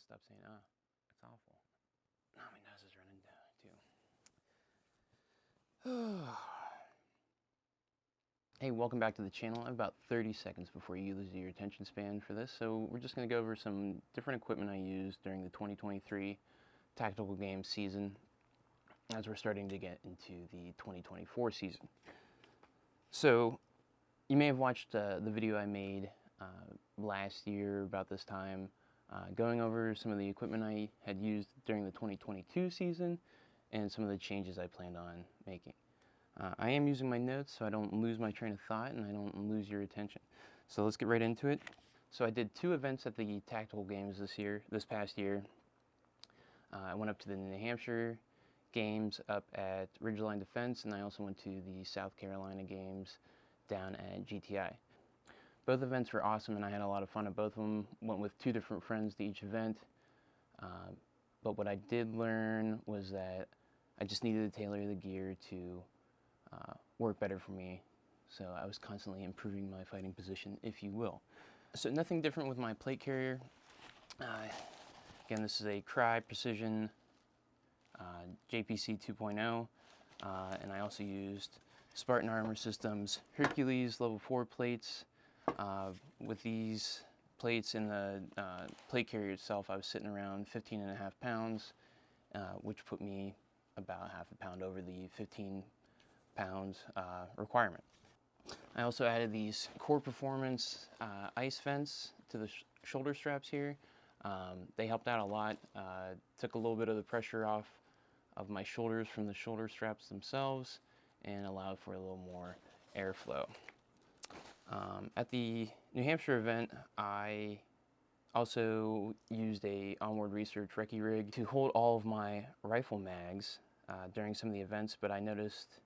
stop saying it's awful. Oh, my nose is running down too. Hey, welcome back to the channel. I have about 30 seconds before you lose your attention span for this, so we're just going to go over some different equipment I used during the 2023 tactical game season as we're starting to get into the 2024 season. So you may have watched the video I made last year about this time, going over some of the equipment I had used during the 2022 season and some of the changes I planned on making. I am using my notes so I don't lose my train of thought and I don't lose your attention. So let's get right into it. So I did 2 events at the tactical games this past year. I went up to the New Hampshire games up at Ridgeline Defense, and I also went to the South Carolina games down at GTI. Both events were awesome and I had a lot of fun at both of them. Went with 2 different friends to each event. But what I did learn was that I just needed to tailor the gear to work better for me. So I was constantly improving my fighting position, if you will. So nothing different with my plate carrier. Again, this is a Cry Precision JPC 2.0, and I also used Spartan Armor Systems Hercules level 4 plates. With these plates in the plate carrier itself, I was sitting around 15.5 pounds, which put me about half a pound over the 15 pounds requirement. I also added these Core Performance ice vents to the shoulder straps here. They helped out a lot, took a little bit of the pressure off of my shoulders from the shoulder straps themselves and allowed for a little more airflow. At the New Hampshire event, I also used a onboard research recce rig to hold all of my rifle mags during some of the events, but I noticed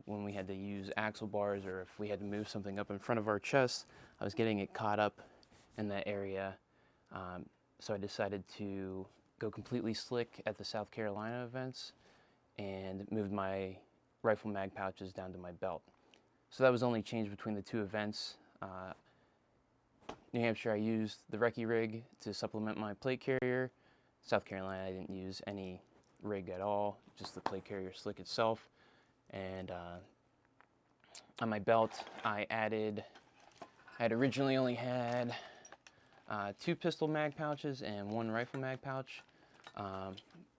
when we had to use axle bars or if we had to move something up in front of our chest, I was getting it caught up in that area. So I decided to go completely slick at the South Carolina events and moved my rifle mag pouches down to my belt. So that was the only change between the 2 events. New Hampshire, I used the recce rig to supplement my plate carrier. South Carolina, I didn't use any rig at all, just the plate carrier slick itself. And on my belt, I had originally only had 2 pistol mag pouches and 1 rifle mag pouch.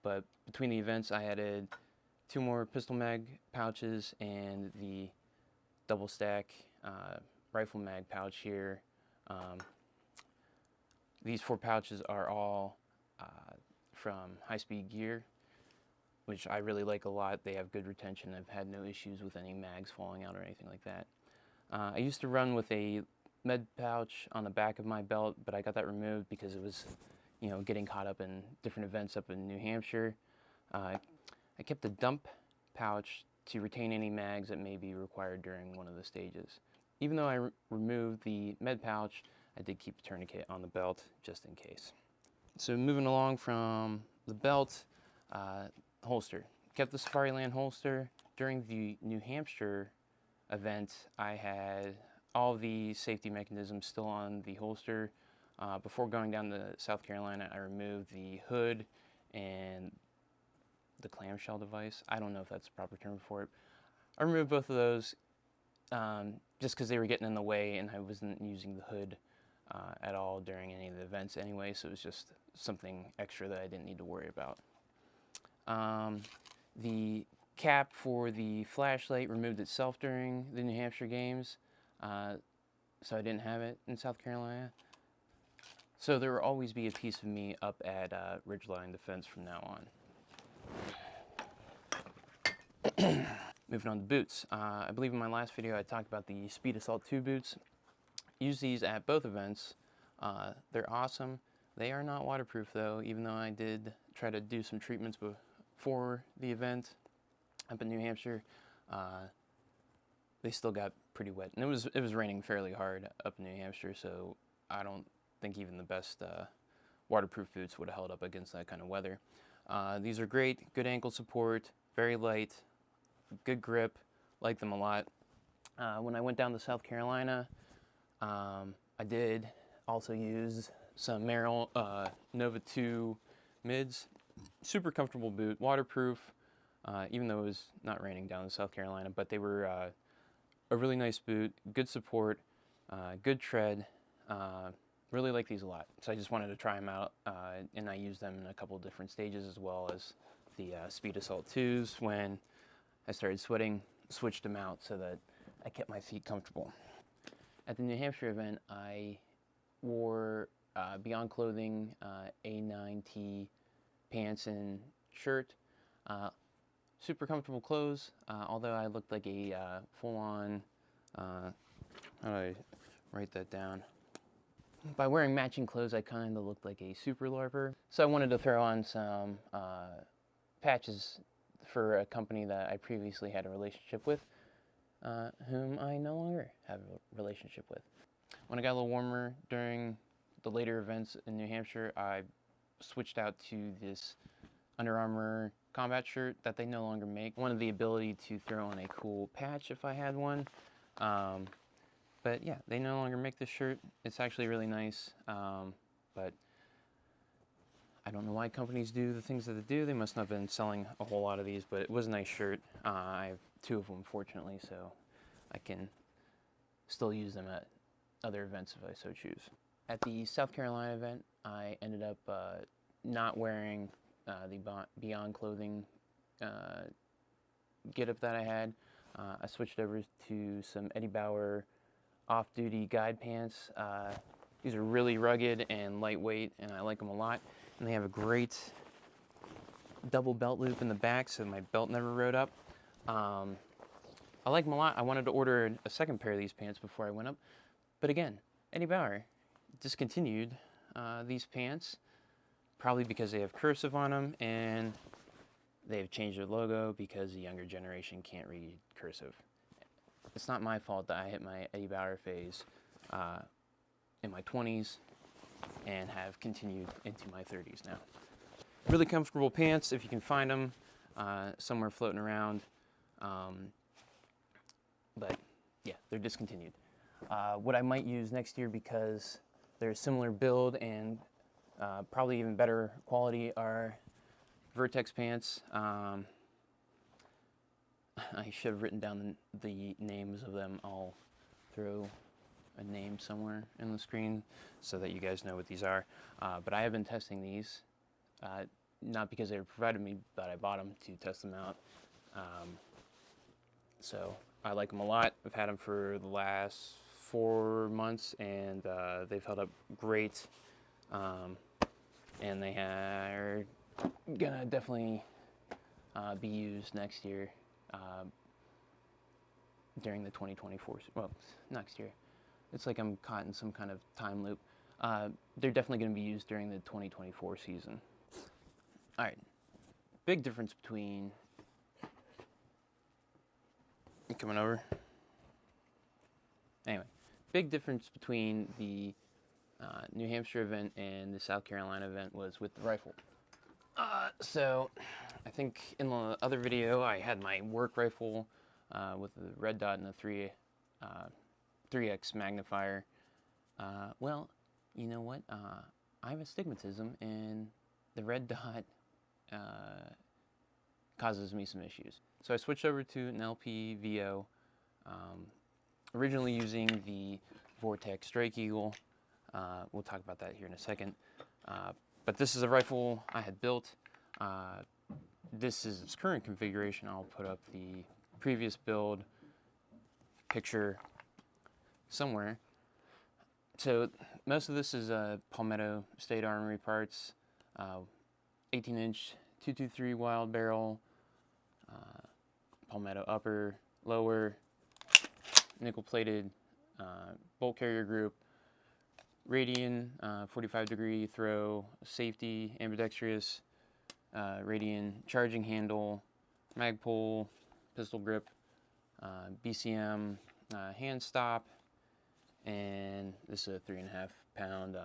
But between the events, I added 2 more pistol mag pouches and the double stack rifle mag pouch here. These 4 pouches are all from High Speed Gear, which I really like a lot. They have good retention. I've had no issues with any mags falling out or anything like that. I used to run with a med pouch on the back of my belt, but I got that removed because it was, getting caught up in different events up in New Hampshire. I kept a dump pouch to retain any mags that may be required during one of the stages. Even though I removed the med pouch, I did keep a tourniquet on the belt just in case. So moving along from the belt, holster. Kept the Safariland holster. During the New Hampshire event, I had all the safety mechanisms still on the holster. Before going down to South Carolina, I removed the hood and the clamshell device. I don't know if that's the proper term for it. I removed both of those just because they were getting in the way and I wasn't using the hood at all during any of the events anyway, so it was just something extra that I didn't need to worry about. The cap for the flashlight removed itself during the New Hampshire games, so I didn't have it in South Carolina. So there will always be a piece of me up at Ridgeline Defense from now on. Moving on to boots. I believe in my last video I talked about the Speed Assault 2 boots. Use these at both events. They're awesome. They are not waterproof though, even though I did try to do some treatments before the event up in New Hampshire. They still got pretty wet, and it was raining fairly hard up in New Hampshire, so I don't think even the best waterproof boots would have held up against that kind of weather. These are great, good ankle support, very light, good grip, like them a lot. When I went down to South Carolina, I did also use some Merrill Nova 2 mids. Super comfortable boot, waterproof, even though it was not raining down in South Carolina, but they were a really nice boot, good support, good tread. Really like these a lot. So I just wanted to try them out, and I used them in a couple of different stages, as well as the Speed Assault 2s. When I started sweating, switched them out so that I kept my feet comfortable. At the New Hampshire event, I wore Beyond Clothing A9T pants and shirt. Super comfortable clothes, although I looked like a full-on, how do I write that down? By wearing matching clothes, I kind of looked like a super LARPer. So I wanted to throw on some patches for a company that I previously had a relationship with, whom I no longer have a relationship with. When it got a little warmer during the later events in New Hampshire, I switched out to this Under Armour combat shirt that they no longer make. I wanted the ability to throw on a cool patch if I had one. But yeah, they no longer make this shirt. It's actually really nice, but I don't know why companies do the things that they do. They must not have been selling a whole lot of these, but it was a nice shirt. I have 2 of them, fortunately, so I can still use them at other events if I so choose. At the South Carolina event, I ended up not wearing the Beyond Clothing getup that I had. I switched over to some Eddie Bauer off-duty guide pants. These are really rugged and lightweight, and I like them a lot. And they have a great double belt loop in the back, so my belt never rode up. I like them a lot. I wanted to order a second pair of these pants before I went up, but again, Eddie Bauer discontinued these pants, probably because they have cursive on them, and they've changed their logo because the younger generation can't read cursive. It's not my fault that I hit my Eddie Bauer phase in my 20s and have continued into my 30s now. Really comfortable pants if you can find them somewhere floating around. But yeah, they're discontinued. What I might use next year, because they're a similar build and probably even better quality, are Vertex pants. I should have written down the names of them. I'll throw a name somewhere in the screen so that you guys know what these are. But I have been testing these, not because they were provided me, but I bought them to test them out. So I like them a lot. I've had them for the last 4 months, and they've held up great. And they are gonna definitely be used next year. During the 2024, well, next year. It's like I'm caught in some kind of time loop. They're definitely going to be used during the 2024 season. All right, big difference between, you coming over? Anyway, big difference between the New Hampshire event and the South Carolina event was with the rifle. So I think in the other video I had my work rifle with the red dot and the 3x magnifier. Well, you know what? I have astigmatism, and the red dot causes me some issues. So I switched over to an LP VO, originally using the Vortex Strike Eagle. We'll talk about that here in a second. But this is a rifle I had built. This is its current configuration. I'll put up the previous build picture somewhere. So most of this is Palmetto State Armory parts, 18-inch 223 wild barrel, Palmetto upper, lower, nickel-plated bolt carrier group, Radian 45-degree throw, safety, ambidextrous, Radian charging handle, mag pull, pistol grip, BCM hand stop, and this is a 3.5 pound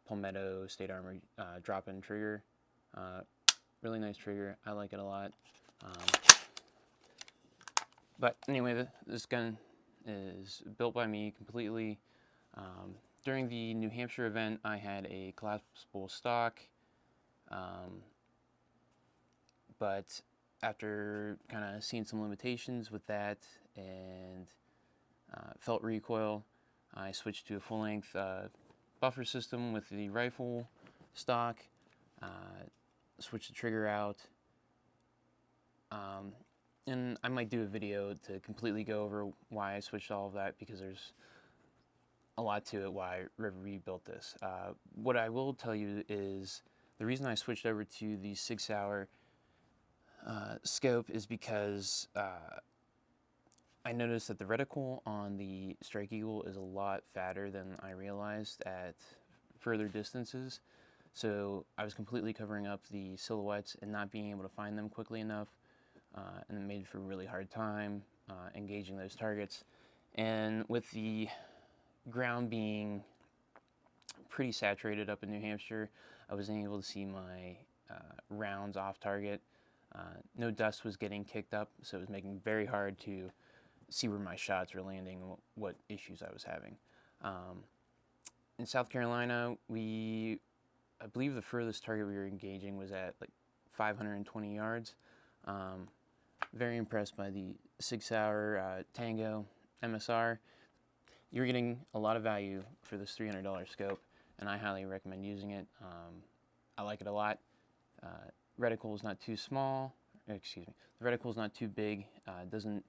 Palmetto State Armory drop-in trigger. Really nice trigger. I like it a lot. But anyway, this gun is built by me completely. During the New Hampshire event, I had a collapsible stock, but after kind of seeing some limitations with that and felt recoil, I switched to a full-length buffer system with the rifle stock, switched the trigger out, and I might do a video to completely go over why I switched all of that, because there's a lot to it why I rebuilt this. What I will tell you is the reason I switched over to the 6 Hour scope is because I noticed that the reticle on the Strike Eagle is a lot fatter than I realized at further distances. So I was completely covering up the silhouettes and not being able to find them quickly enough, and it made for a really hard time engaging those targets. And with the ground being pretty saturated up in New Hampshire, I wasn't able to see my rounds off target. No dust was getting kicked up, so it was making it very hard to see where my shots were landing and what issues I was having. In South Carolina, I believe the furthest target we were engaging was at like 520 yards. Very impressed by the 6 Hour Tango MSR. You're getting a lot of value for this $300 scope, and I highly recommend using it. I like it a lot. Reticle is not too small. Excuse me. The reticle is not too big. It doesn't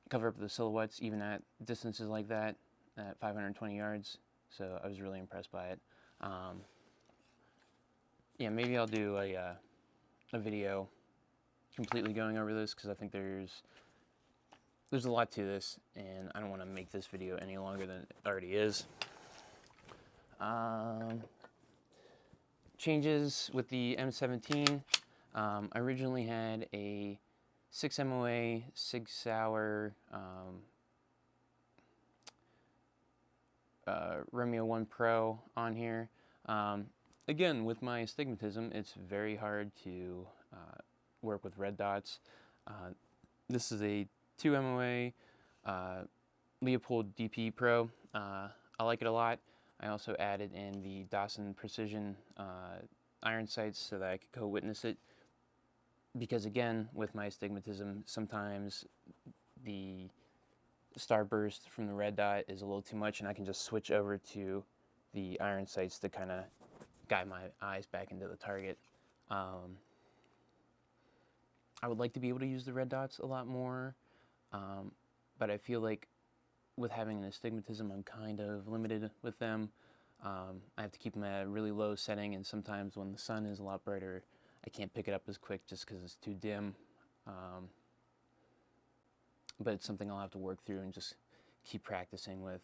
cover up the silhouettes even at distances like that, at 520 yards. So I was really impressed by it. Yeah, maybe I'll do a video completely going over this, because I think there's a lot to this, and I don't want to make this video any longer than it already is. Changes with the M17. I originally had a 6 MOA 6 Hour Romeo 1 Pro on here. Again, with my astigmatism, it's very hard to work with red dots. This is a 2 MOA Leopold DP Pro. I like it a lot. I also added in the Dawson Precision iron sights so that I could co-witness it, because again, with my astigmatism, sometimes the starburst from the red dot is a little too much, and I can just switch over to the iron sights to kind of guide my eyes back into the target. I would like to be able to use the red dots a lot more, but I feel like with having an astigmatism, I'm kind of limited with them. I have to keep them at a really low setting, and sometimes when the sun is a lot brighter, I can't pick it up as quick just because it's too dim. But it's something I'll have to work through and just keep practicing with.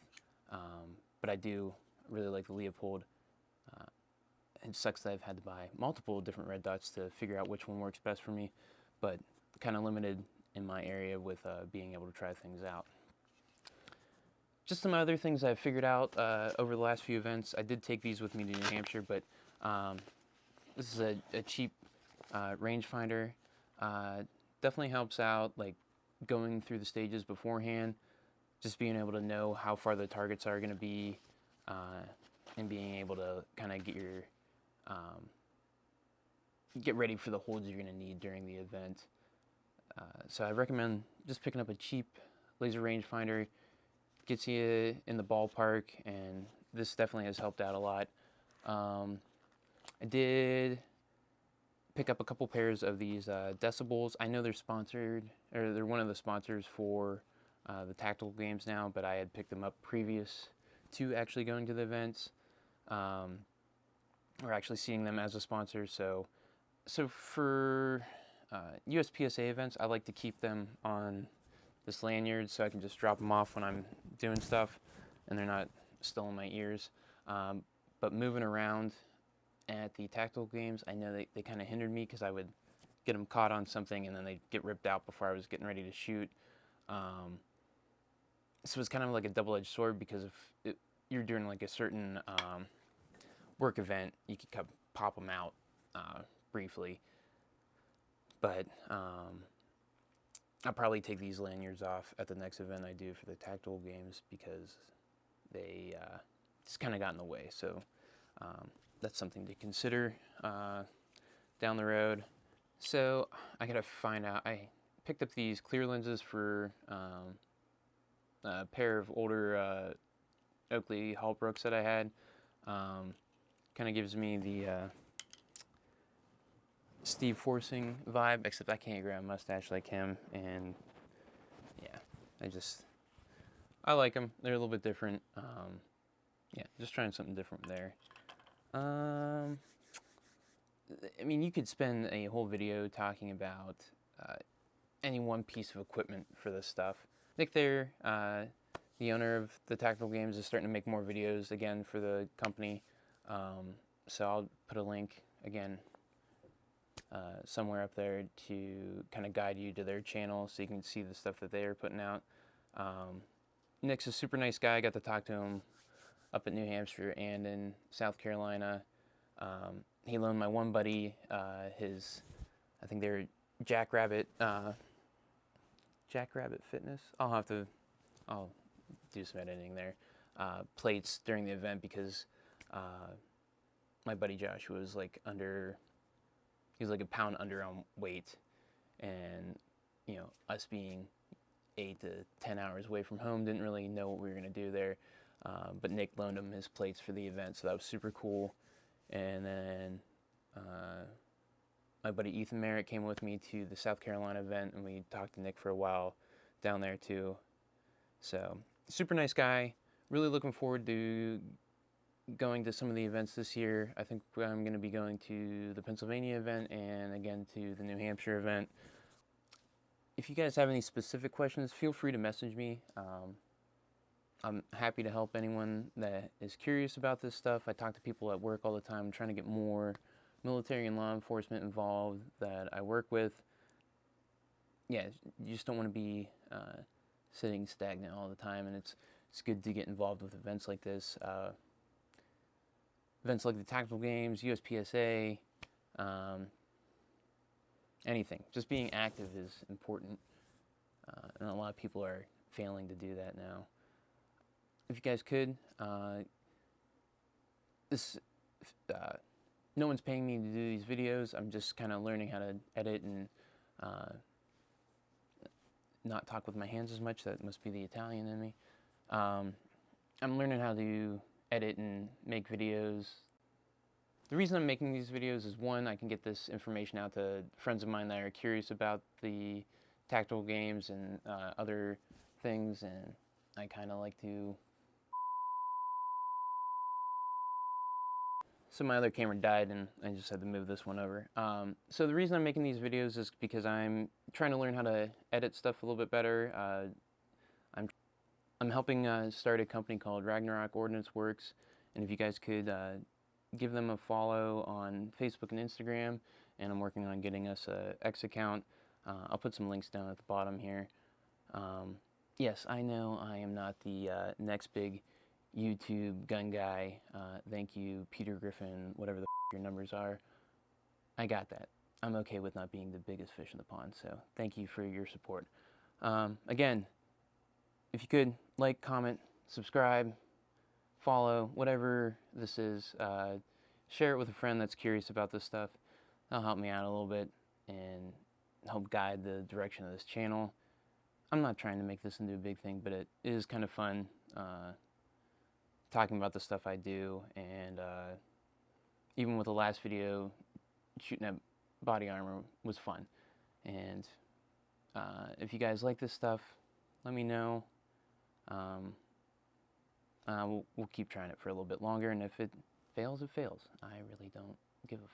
But I do really like the Leopold. It sucks that I've had to buy multiple different red dots to figure out which one works best for me, but kind of limited in my area with being able to try things out. Just some other things I've figured out over the last few events. I did take these with me to New Hampshire, but this is a cheap rangefinder. Definitely helps out, like going through the stages beforehand, just being able to know how far the targets are going to be, and being able to kind of get ready for the holds you're going to need during the event. So I recommend just picking up a cheap laser rangefinder. Gets you in the ballpark, and this definitely has helped out a lot. I did pick up a couple pairs of these decibels. I know they're sponsored, or they're one of the sponsors for the tactical games now, but I had picked them up previous to actually going to the events, or actually seeing them as a sponsor. So for USPSA events, I like to keep them on this lanyard so I can just drop them off when I'm doing stuff and they're not still in my ears. But moving around at the tactical games, I know they kind of hindered me because I would get them caught on something and then they'd get ripped out before I was getting ready to shoot. So it's kind of like a double-edged sword, because if you're doing like a certain work event, you could kind of pop them out briefly. But I'll probably take these lanyards off at the next event I do for the tactical games, because they it's kind of got in the way. So that's something to consider down the road. So I gotta find out. I picked up these clear lenses for a pair of older Oakley Hallbrooks that I had. Kind of gives me the Steve Forsing vibe, except I can't grow a mustache like him, and yeah, I like them. They're a little bit different. Yeah, just trying something different there. I mean, you could spend a whole video talking about any one piece of equipment for this stuff. Nick there, the owner of the Tactical Games, is starting to make more videos again for the company. So I'll put a link again somewhere up there to kind of guide you to their channel so you can see the stuff that they are putting out. Nick's a super nice guy. I got to talk to him up in New Hampshire and in South Carolina. He loaned my one buddy his, I think they're Jackrabbit Fitness. I'll do some editing there. Plates during the event because my buddy Josh was like he was like a pound under on weight, and you know, us being 8 to 10 hours away from home, didn't really know what we were gonna do there. But Nick loaned him his plates for the event, so that was super cool. And then my buddy Ethan Merritt came with me to the South Carolina event, and we talked to Nick for a while down there too. So super nice guy. Really looking forward to going to some of the events this year. I think I'm going to be going to the Pennsylvania event and again to the New Hampshire event. If you guys have any specific questions, feel free to message me. I'm happy to help anyone that is curious about this stuff. I talk to people at work all the time, trying to get more military and law enforcement involved that I work with. Yeah, you just don't want to be sitting stagnant all the time, and it's good to get involved with events like this. Events like the Tactical Games, USPSA, anything. Just being active is important, and a lot of people are failing to do that now. If you guys could, no one's paying me to do these videos. I'm just kind of learning how to edit and not talk with my hands as much. That must be the Italian in me. I'm learning how to edit and make videos. The reason I'm making these videos is, one, I can get this information out to friends of mine that are curious about the Tactical Games and other things, and I kind of like to... So my other camera died and I just had to move this one over. So the reason I'm making these videos is because I'm trying to learn how to edit stuff a little bit better. I'm helping start a company called Ragnarok Ordnance Works, and if you guys could give them a follow on Facebook and Instagram, and I'm working on getting us a X account. I'll put some links down at the bottom here. Yes, I know I am not the next big YouTube gun guy. Thank you, Peter Griffin, whatever the your numbers are. I got that. I'm okay with not being the biggest fish in the pond, so thank you for your support. Again, if you could, like, comment, subscribe, follow, whatever this is. Share it with a friend that's curious about this stuff. That'll help me out a little bit and help guide the direction of this channel. I'm not trying to make this into a big thing, but it is kind of fun talking about the stuff I do, and even with the last video, shooting at body armor was fun. And if you guys like this stuff, let me know. We'll keep trying it for a little bit longer, and if it fails, it fails. I really don't give a f***.